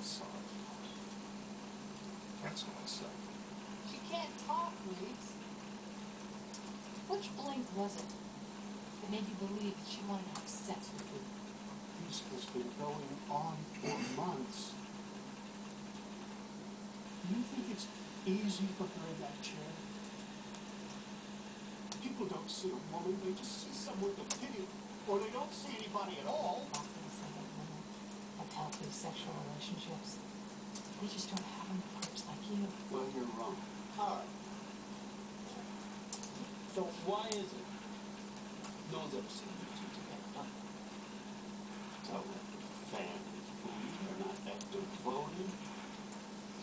both sides. That's what I said. She can't talk, Reeves. Which blink was it that made you believe that she wanted to have sex with you? This has been going on for months. Do you think it's easy for her in that chair? People don't see a woman, they just see someone to pity, or they don't see anybody at all. Often say that women have healthy sexual relationships. They just don't have them with groups like you. Well, you're wrong. Alright. So why is it no one's ever seen you two together? Tell that the family food, they're not that devoted.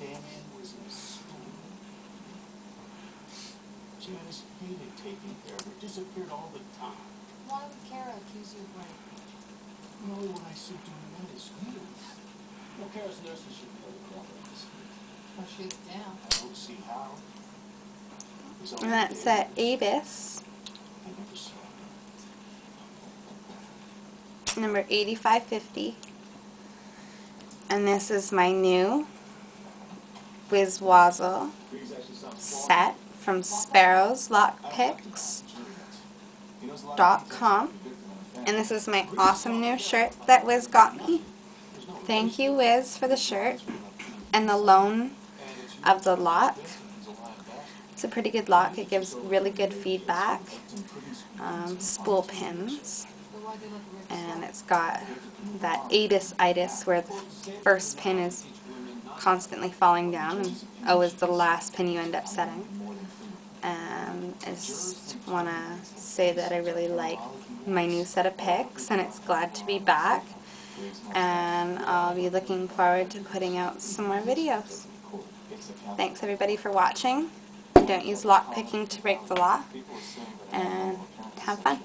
Damien was in school. Janice hated taking care of her, disappeared all the time. Why would Kara accuse you of rape? The only one I see doing that is you. No, Kara's nurses should be able to cooperate this. Well, she's down. I don't see how. And that's at ABUS, I never saw her. number 8550. And this is my new wizwazzle set from sparrows.lockpicks.com. And this is my awesome new shirt that Wiz got me. Thank you, Wiz, for the shirt and the loan of the lock. It's a pretty good lock. It gives really good feedback. Spool pins. And it's got that ABUS where the first pin is constantly falling down and O is the last pin you end up setting. And I just want to say that I really like my new set of picks, and it's glad to be back. And I'll be looking forward to putting out some more videos. Thanks everybody for watching. Don't use lock picking to break the law. And have fun.